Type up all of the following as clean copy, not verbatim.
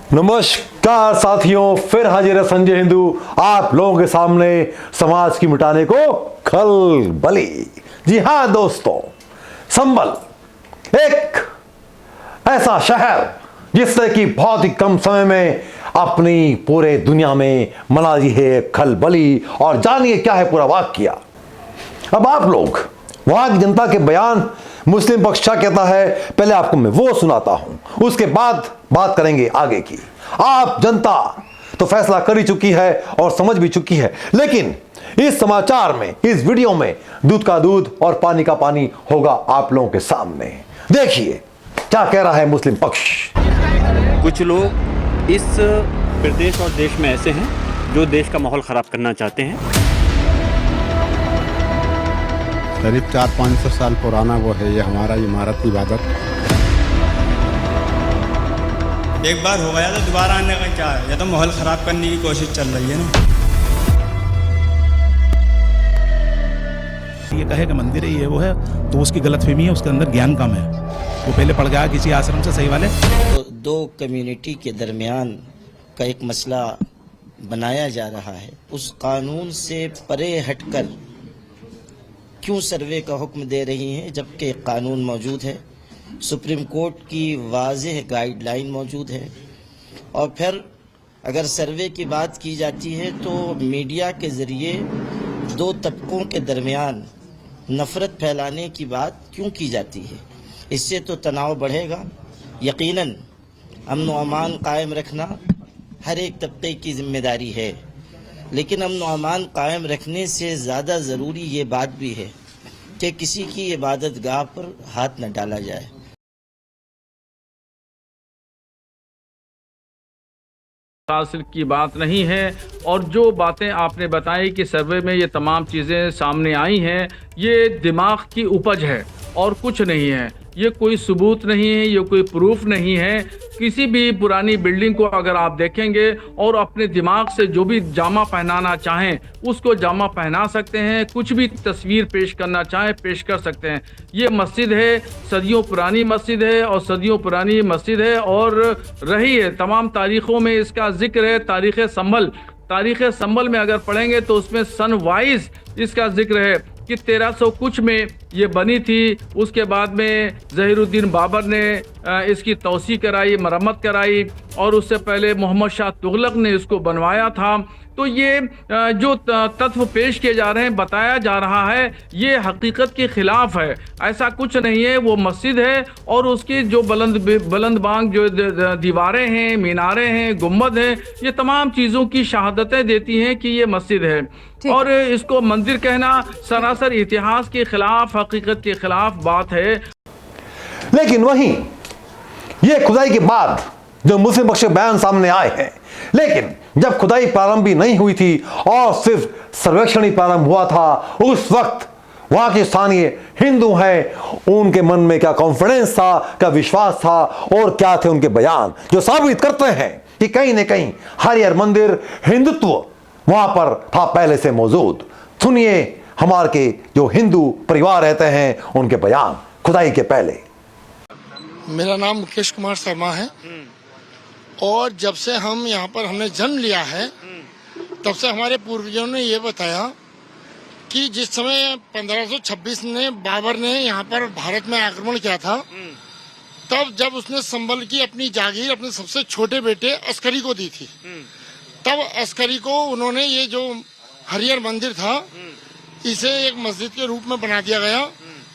नमस्कार साथियों, फिर हाजिर है संजय हिंदू आप लोगों के सामने समाज की मिटाने को खलबली। जी हां दोस्तों, संभल एक ऐसा शहर जिसने कि बहुत ही कम समय में अपनी पूरे दुनिया में मना ली है खलबली। और जानिए क्या है पूरा वाकया। अब आप लोग वहां की जनता के बयान, मुस्लिम पक्ष क्या कहता है, पहले आपको मैं वो सुनाता हूं, उसके बाद बात करेंगे आगे की। आप जनता तो फैसला कर ही चुकी है और समझ भी चुकी है, लेकिन इस समाचार में, इस वीडियो में दूध का दूध और पानी का पानी होगा आप लोगों के सामने। देखिए क्या कह रहा है मुस्लिम पक्ष। कुछ लोग इस प्रदेश और देश में ऐसे हैं जो देश का माहौल खराब करना चाहते हैं। करीब 400-500 साल पुराना वो है ये हमारा इमारत इबादत। एक बार हो गया तो दोबारा आने का क्या है? ये तो माहौल ख़राब करने की कोशिश चल रही है ना। ये कहे कि मंदिर है ये वो है तो उसकी गलतफहमी है, उसके अंदर ज्ञान कम है। वो पहले पढ़ गया किसी आश्रम से, सही वाले। तो दो कम्युनिटी के दरमियान का एक मसला बनाया जा रहा है, उस कानून से परे हटकर क्यों सर्वे का हुक्म दे रही हैं जबकि कानून मौजूद है, सुप्रीम कोर्ट की वाज़ेह गाइडलाइन मौजूद है। और फिर अगर सर्वे की बात की जाती है तो मीडिया के ज़रिए दो तबकों के दरमियान नफ़रत फैलाने की बात क्यों की जाती है? इससे तो तनाव बढ़ेगा। यकीनन अमन व अमान कायम रखना हर एक तबके की जिम्मेदारी है, लेकिन अमन व अमान कायम रखने से ज़्यादा ज़रूरी ये बात भी है कि किसी की इबादत गाह पर हाथ न डाला जाए। हासिल की बात नहीं है। और जो बातें आपने बताई कि सर्वे में ये तमाम चीज़ें सामने आई हैं, ये दिमाग की उपज है और कुछ नहीं है। ये कोई सबूत नहीं है, ये कोई प्रूफ नहीं है। किसी भी पुरानी बिल्डिंग को अगर आप देखेंगे और अपने दिमाग से जो भी जामा पहनाना चाहें उसको जामा पहना सकते हैं, कुछ भी तस्वीर पेश करना चाहें पेश कर सकते हैं। ये मस्जिद है, सदियों पुरानी मस्जिद है और सदियों पुरानी मस्जिद है और रही है। तमाम तारीख़ों में इसका जिक्र है। तारीख़ संभल में अगर पढ़ेंगे तो उसमें सन वाइज इसका जिक्र है कि 1300 कुछ में ये बनी थी। उसके बाद में ज़हीरुद्दीन बाबर ने इसकी तौसी कराई, मरम्मत कराई और उससे पहले मोहम्मद शाह तुगलक ने इसको बनवाया था। तो ये जो तत्व पेश किए जा रहे हैं, बताया जा रहा है, ये हकीकत के ख़िलाफ़ है। ऐसा कुछ नहीं है। वो मस्जिद है और उसकी जो बुलंद बांग जो दीवारें हैं, मीनारें हैं, गुम्बद हैं, ये तमाम चीज़ों की शहादतें देती हैं कि ये मस्जिद है। और इसको मंदिर कहना सरासर इतिहास के खिलाफ, हकीकत के खिलाफ बात है। लेकिन वहीं ये खुदाई के बाद जो मुस्लिम पक्ष के बयान सामने आए हैं, लेकिन जब खुदाई प्रारंभ भी नहीं हुई थी और सिर्फ सर्वेक्षण ही प्रारंभ हुआ था, उस वक्त वहां के स्थानीय हिंदू हैं, उनके मन में क्या कॉन्फिडेंस था, क्या विश्वास था और क्या थे उनके बयान जो साबित करते हैं कि कहीं न कहीं हरिहर मंदिर हिंदुत्व वहां पर था पहले से मौजूद। सुनिए हमारे के जो हिंदू परिवार रहते हैं उनके बयान खुदाई के पहले। मेरा नाम मुकेश कुमार शर्मा है और जब से हम यहाँ पर हमने जन्म लिया है तब से हमारे पूर्वजों ने ये बताया कि जिस समय 1526 ने बाबर ने यहाँ पर भारत में आक्रमण किया था, तब जब उसने संभल की अपनी जागीर अपने सबसे छोटे बेटे अस्करी को दी थी, तब अस्करी को उन्होंने ये जो हरिहर मंदिर था इसे एक मस्जिद के रूप में बना दिया गया।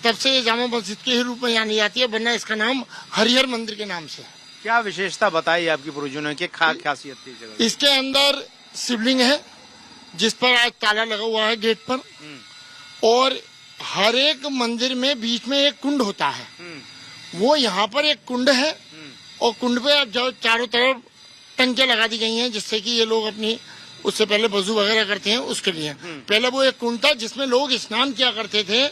तब से ये जामा मस्जिद के ही रूप में जानी जाती है, वरना इसका नाम हरिहर मंदिर के नाम से। क्या विशेषता बताई आपकी पूर्वजों ने, खासियत थी जगह? इसके अंदर शिवलिंग है जिस पर आज ताला लगा हुआ है गेट पर, और हर एक मंदिर में बीच में एक कुंड होता है। वो यहाँ पर एक कुंड है और कुंड पे जो चारों तरफ टंकियां लगा दी गई हैं जिससे कि ये लोग अपनी उससे पहले वजू वगैरह करते हैं उसके लिए। पहले वो एक कुंड था जिसमें लोग स्नान किया करते थे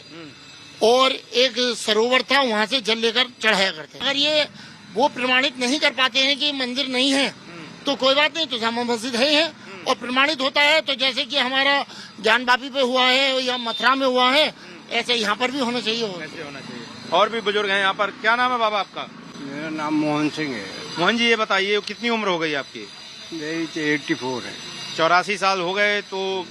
और एक सरोवर था, वहां से जल लेकर चढ़ाया करते। अगर ये वो प्रमाणित नहीं कर पाते हैं कि मंदिर नहीं है तो कोई बात नहीं, तो जामा मस्जिद है और प्रमाणित होता है तो जैसे कि हमारा ज्ञानवापी पे हुआ है या मथुरा में हुआ है, ऐसे यहाँ पर भी होना चाहिए। और भी बुजुर्ग हैं यहाँ पर। क्या नाम है बाबा आपका? मेरा नाम मोहन सिंह है। मोहन जी ये बताइए कितनी उम्र हो गई आपकी? मेरी तो 84 है। 84 साल हो गए। तो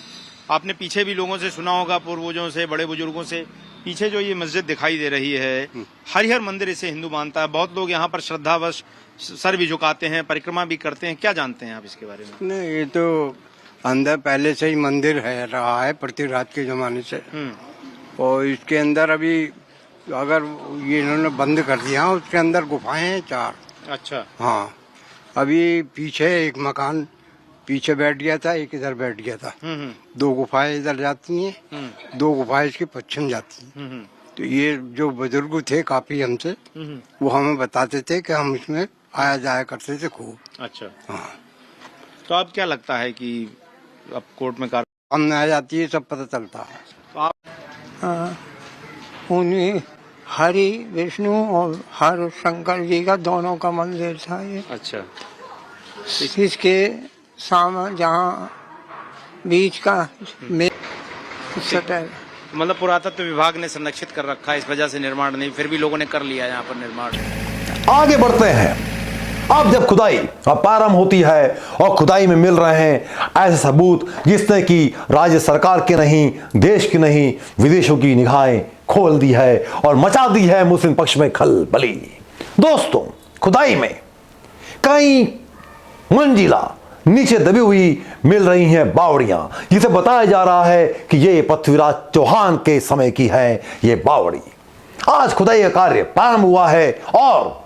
आपने पीछे भी लोगों से सुना होगा, पूर्वजों से, बड़े बुजुर्गों से, पीछे जो ये मस्जिद दिखाई दे रही है, हरिहर मंदिर इसे हिंदू मानता है। बहुत लोग यहाँ पर श्रद्धावश सर भी झुकाते हैं, परिक्रमा भी करते हैं। क्या जानते हैं आप इसके बारे में? नहीं, ये तो अंदर पहले से ही मंदिर है रहा है पृथ्वीराज के जमाने से। और इसके अंदर अभी अगर ये इन्होंने बंद कर दिया, उसके अंदर गुफाएं हैं 4। अच्छा। हाँ, अभी पीछे एक मकान पीछे बैठ गया था, एक इधर बैठ गया था। 2 गुफाएं इधर जाती हैं, 2 गुफाएं इसके पश्चिम जाती हैं। तो ये जो बुजुर्ग थे काफी हमसे, वो हमें बताते थे कि हम इसमें आया जाया करते थे खूब। अच्छा। हाँ, तो अब क्या लगता है कि अब कोर्ट में हमने आ जाती है, सब पता चलता है। तो आप उन्हीं हरि विष्णु और हर शंकर जी का दोनों का मंदिर था ये। अच्छा। इसके सामने जहाँ बीच का सटल, मतलब पुरातत्व विभाग ने संरक्षित कर रखा है, इस वजह से निर्माण नहीं, फिर भी लोगों ने कर लिया यहाँ पर निर्माण। आगे बढ़ते हैं। अब जब खुदाई प्रारंभ होती है और खुदाई में मिल रहे हैं ऐसे सबूत जिसने कि राज्य सरकार के नहीं, देश की नहीं, विदेशों की निगाहें खोल दी है और मचा दी है मुस्लिम पक्ष में खलबली। दोस्तों, खुदाई में कई मंजिला नीचे दबी हुई मिल रही हैं बावड़ियां, जिसे बताया जा रहा है कि ये पृथ्वीराज चौहान के समय की है ये बावड़ी। आज खुदाई का कार्य प्रारंभ हुआ है और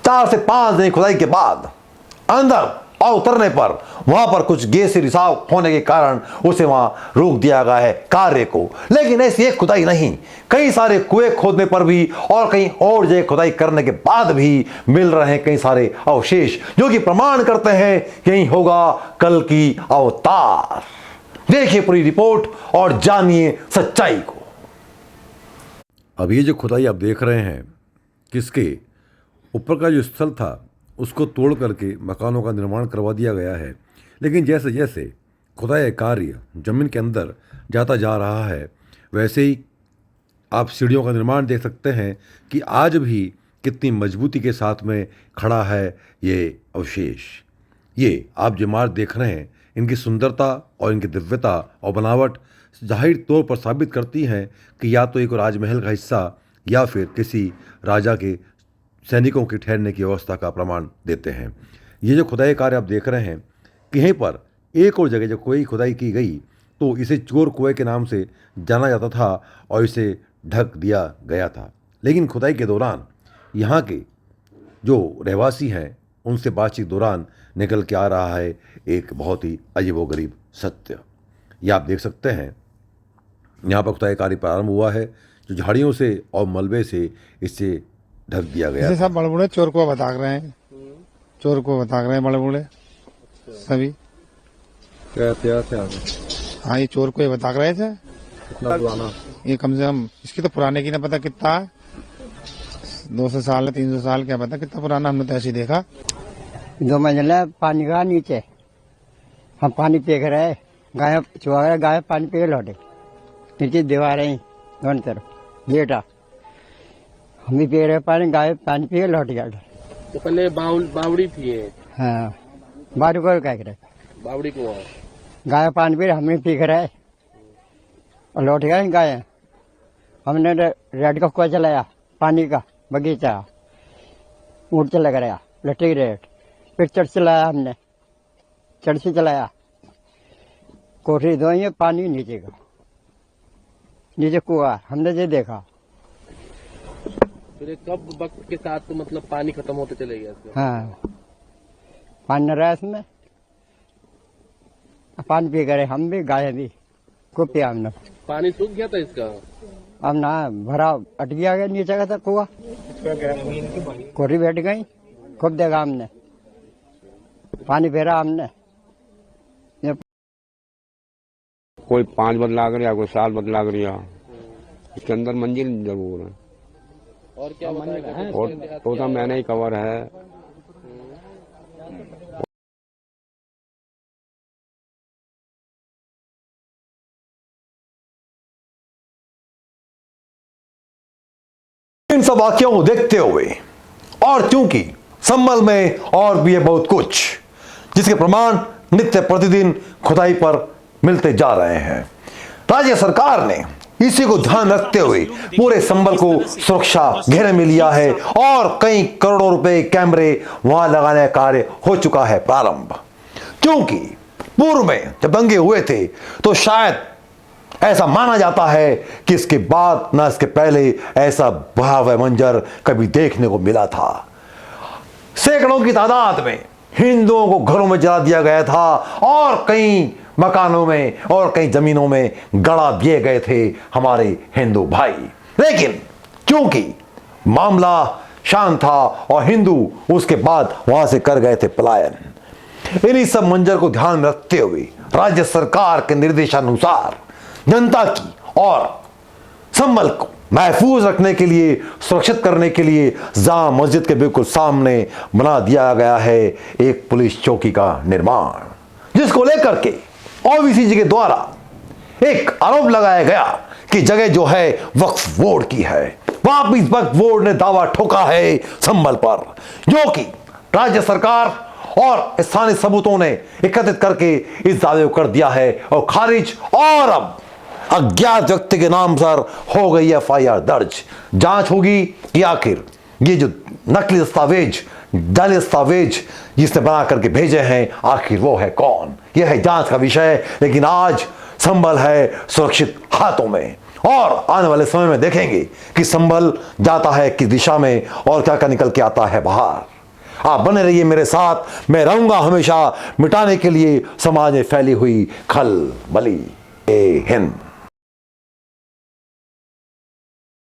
4 से 5 दिन खुदाई के बाद अंदर और उतरने पर वहां पर कुछ गैसीय रिसाव होने के कारण उसे वहां रोक दिया गया है कार्य को। लेकिन ऐसी एक खुदाई नहीं, कई सारे कुएं खोदने पर भी और कहीं और जगह खुदाई करने के बाद भी मिल रहे हैं कई सारे अवशेष, जो कि प्रमाण करते हैं कि यही होगा कल की अवतार। देखिए पूरी रिपोर्ट और जानिए सच्चाई को। अब ये जो खुदाई आप देख रहे हैं, किसके ऊपर का जो स्थल था उसको तोड़ करके मकानों का निर्माण करवा दिया गया है। लेकिन जैसे जैसे खुदाई कार्य जमीन के अंदर जाता जा रहा है, वैसे ही आप सीढ़ियों का निर्माण देख सकते हैं कि आज भी कितनी मजबूती के साथ में खड़ा है ये अवशेष। ये आप जो इमारत देख रहे हैं, इनकी सुंदरता और इनकी दिव्यता और बनावट जाहिर तौर पर साबित करती हैं कि या तो एक राजमहल का हिस्सा या फिर किसी राजा के सैनिकों के ठहरने की व्यवस्था का प्रमाण देते हैं। ये जो खुदाई कार्य आप देख रहे हैं, कहीं पर एक और जगह जब कोई खुदाई की गई तो इसे चोर कुएं के नाम से जाना जाता था और इसे ढक दिया गया था। लेकिन खुदाई के दौरान यहाँ के जो रहवासी हैं उनसे बातचीत दौरान निकल के आ रहा है एक बहुत ही अजीबोगरीब सत्य। ये आप देख सकते हैं, यहाँ पर खुदाई कार्य प्रारंभ हुआ है जो झाड़ियों से और मलबे से इससे ढक दिया गया। सब बड़े बूढ़े चोर को बता रहे हैं, चोर को बता रहे हैं बड़े बूढ़े सभी। क्या हाँ, ये चोर को ये बता रहे थे। कितना पुराना? ये कम से कम इसकी तो पुराने की ना पता कितना है, 200 साल 300 साल, क्या पता कितना पुराना, हमने तो ऐसे देखा। 2 मंजिला पानी का नीचे हम पानी पी रहे, गाय चुहा रहे, गाय पानी पी लौटे, नीचे दीवारें दोनों तरफ गेटा, हम भी पी रहे पानी, गाय पानी पी लौट गया। तो पहले बावड़ी पिए? हाँ, बारू को क्या करे, बावड़ी को गाय पानी पी रहे, हमने पी रहे और लौट गए गाय। हमने रेड का कुआ चलाया, पानी का बगीचा, ऊँट चला गया लटी रेड, फिर चर्च चलाया, हमने चर्च चलाया, कोठरी धोई, पानी नीचे का, नीचे कुआ, हमने ये देखा। फिर कब वक्त के साथ तो मतलब पानी खत्म होते चले गया? हाँ, पानी न रहा इसमें, पानी पी गए हम भी, गाय भी खूब पिया हमने। पानी सूख गया था इसका? अब ना भरा अट गया नीचे का था कुआ, कोठी बैठ गई, खूब देखा हमने, पानी फेरा हमने। कोई 5 बदला गया, कोई 7 बदला गया, इसके अंदर मंजिल जरूर है। और क्या बताएगा? और तो मैंने ही कवर है। इन सब वाक्यों को देखते हुए और चूंकि संभल में और भी है बहुत कुछ, जिसके प्रमाण नित्य प्रतिदिन खुदाई पर मिलते जा रहे हैं। राज्य सरकार ने इसी को ध्यान रखते हुए पूरे संभल को सुरक्षा घेरे में लिया है और कई करोड़ों रुपए कैमरे वहां लगाने का कार्य हो चुका है प्रारंभ। क्योंकि पूर्व में जब दंगे हुए थे तो शायद ऐसा माना जाता है कि इसके बाद ना इसके पहले ऐसा भयावह मंजर कभी देखने को मिला था। सैकड़ों की तादाद में हिंदुओं को घरों में जला दिया गया था और कई मकानों में और कई जमीनों में गड़ा दिए गए थे हमारे हिंदू भाई। लेकिन क्योंकि मामला शांत था और हिंदू उसके बाद वहां से कर गए थे पलायन, इन्हीं सब मंजर को ध्यान में रखते हुए राज्य सरकार के निर्देशानुसार जनता की और संभल को महफूज रखने के लिए, सुरक्षित करने के लिए जामा मस्जिद के बिल्कुल सामने बना दिया गया है एक पुलिस चौकी का निर्माण, जिसको लेकर के ओबीसी के द्वारा एक आरोप लगाया गया कि जगह जो है वक्फ बोर्ड की है। वापिस वक्फ बोर्ड ने दावा ठोका है संभल पर, जो कि राज्य सरकार और स्थानीय सबूतों ने एकत्रित करके इस दावे को कर दिया है और खारिज। और अब अज्ञात व्यक्ति के नाम पर हो गई एफआईआर दर्ज। जांच होगी कि आखिर ये जो नकली दस्तावेज, जाली दस्तावेज जिसने बना करके भेजे हैं, आखिर वो है कौन। यह है जांच का विषय। लेकिन आज संभल है सुरक्षित हाथों में और आने वाले समय में देखेंगे कि संभल जाता है किस दिशा में और क्या क्या निकल के आता है बाहर। आप बने रहिए मेरे साथ, मैं रहूंगा हमेशा मिटाने के लिए समाज में फैली हुई खलबली। हिंद।